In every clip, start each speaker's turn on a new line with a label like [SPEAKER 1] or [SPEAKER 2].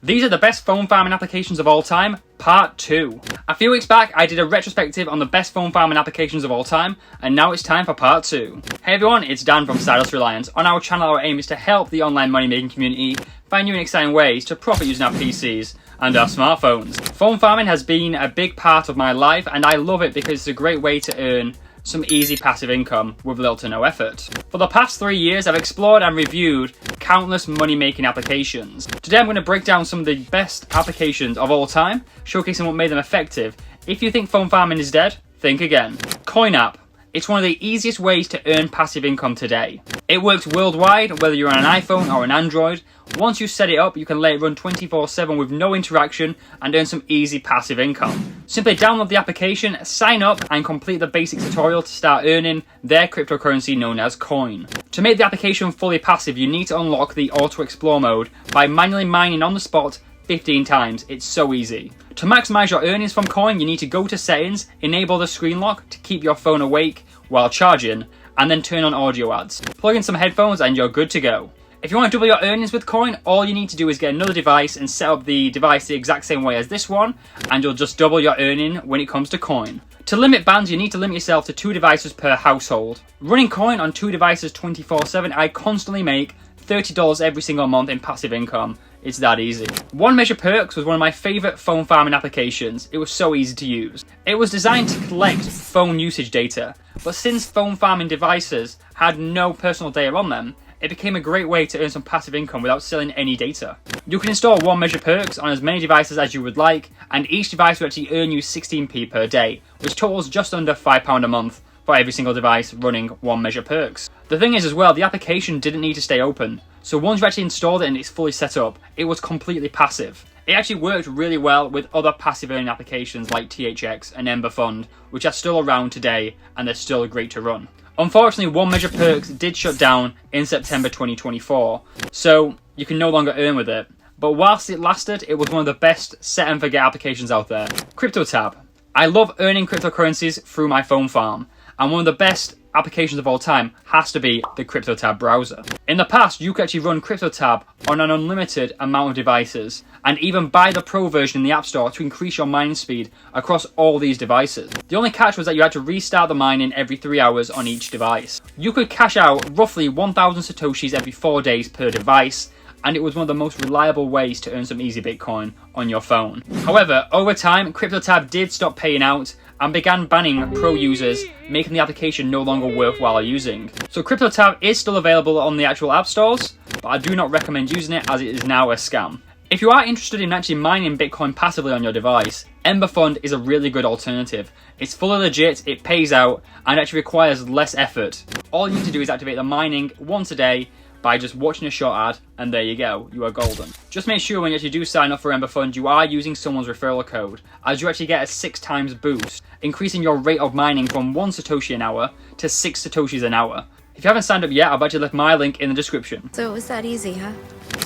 [SPEAKER 1] These are the best phone farming applications of all time, part 2. A few weeks back, I did a retrospective on the best phone farming applications of all time, and now it's time for part 2. Hey everyone, it's Dan from Sidehustlereliance. On our channel, our aim is to help the online money making community find new and exciting ways to profit using our PCs and our smartphones. Phone farming has been a big part of my life, and I love it because it's a great way to earn some easy passive income with little to no effort. For the past 3 years, I've explored and reviewed countless money-making applications. Today I'm going to break down some of the best applications of all time, showcasing what made them effective. If you think phone farming is dead, think again. Coin app. It's one of the easiest ways to earn passive income today. It works worldwide, whether you're on an iPhone or an Android. Once you set it up, you can let it run 24/7 with no interaction and earn some easy passive income. Simply download the application, sign up, and complete the basic tutorial to start earning their cryptocurrency known as coin. To make the application fully passive, you need to unlock the auto explore mode by manually mining on the spot 15 times. It's so easy. To maximize your earnings from coin, you need to go to settings, enable the screen lock to keep your phone awake while charging, and then turn on audio ads. Plug in some headphones and you're good to go. If you want to double your earnings with coin, all you need to do is get another device and set up the device the exact same way as this one, and you'll just double your earning when it comes to coin. To limit bans, you need to limit yourself to 2 devices per household. Running coin on 2 devices 24/7, I constantly make $30 every single month in passive income. It's that easy. OneMeasure Perks was one of my favourite phone farming applications. It was so easy to use. It was designed to collect phone usage data, but since phone farming devices had no personal data on them, it became a great way to earn some passive income without selling any data. You can install OneMeasure Perks on as many devices as you would like, and each device will actually earn you 16p per day, which totals just under £5 a month for every single device running OneMeasure Perks. The thing is as well, the application didn't need to stay open. So once you actually installed it and it's fully set up, it was completely passive. It actually worked really well with other passive earning applications like THX and Ember Fund, which are still around today and they're still great to run. Unfortunately, OneMeasure Perks did shut down in September 2024, so you can no longer earn with it. But whilst it lasted, it was one of the best set and forget applications out there. CryptoTab. I love earning cryptocurrencies through my phone farm, and one of the best applications of all time has to be the CryptoTab browser. In the past, you could actually run CryptoTab on an unlimited amount of devices, and even buy the Pro version in the App Store to increase your mining speed across all these devices. The only catch was that you had to restart the mining every 3 hours on each device. You could cash out roughly 1,000 Satoshis every 4 days per device, and it was one of the most reliable ways to earn some easy Bitcoin on your phone. However, over time, CryptoTab did stop paying out and began banning pro users, making the application no longer worthwhile using. So CryptoTab is still available on the actual app stores, but I do not recommend using it as it is now a scam. If you are interested in actually mining Bitcoin passively on your device, Ember Fund is a really good alternative. It's fully legit, it pays out, and actually requires less effort. All you need to do is activate the mining once a day by just watching a short ad, and there you go, you are golden. Just make sure when you actually do sign up for Ember Fund, you are using someone's referral code, as you actually get a 6 times boost, increasing your rate of mining from 1 Satoshi an hour to 6 Satoshis an hour. If you haven't signed up yet, I've actually left my link in the description.
[SPEAKER 2] So it was that easy, huh?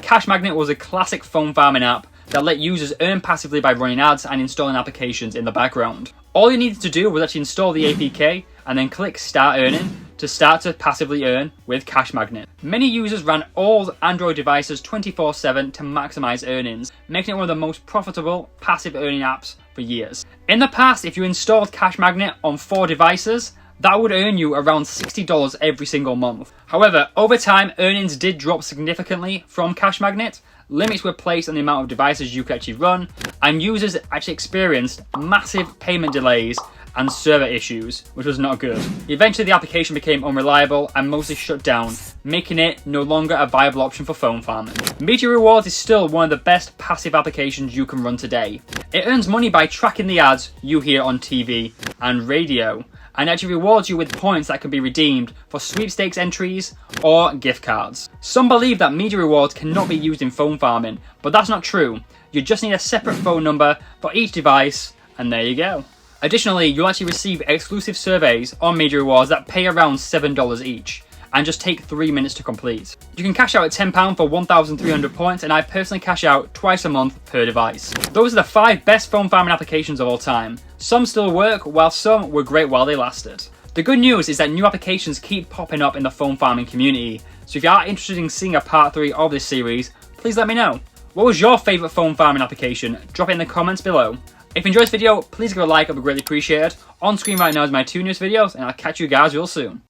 [SPEAKER 1] Cash Magnet was a classic phone farming app that let users earn passively by running ads and installing applications in the background. All you needed to do was actually install the APK and then click Start Earning to start to passively earn with Cash Magnet. Many users ran all Android devices 24/7 to maximize earnings, making it one of the most profitable passive earning apps for years. In the past, if you installed Cash Magnet on 4 devices, that would earn you around $60 every single month. However, over time, earnings did drop significantly from Cash Magnet. Limits were placed on the amount of devices you could actually run, and users actually experienced massive payment delays and server issues, which was not good. Eventually, the application became unreliable and mostly shut down, making it no longer a viable option for phone farming. Media Rewards is still one of the best passive applications you can run today. It earns money by tracking the ads you hear on TV and radio, and actually rewards you with points that can be redeemed for sweepstakes entries or gift cards. Some believe that Media Rewards cannot be used in phone farming, but that's not true. You just need a separate phone number for each device, and there you go. Additionally, you'll actually receive exclusive surveys on Media Rewards that pay around $7 each, and just take 3 minutes to complete. You can cash out at £10 for 1,300 points, and I personally cash out twice a month per device. Those are the 5 best phone farming applications of all time. Some still work, while some were great while they lasted. The good news is that new applications keep popping up in the phone farming community, so if you are interested in seeing a part 3 of this series, please let me know. What was your favourite phone farming application? Drop it in the comments below. If you enjoyed this video, please give it a like, it would be greatly appreciated. On screen right now is my 2 newest videos, and I'll catch you guys real soon.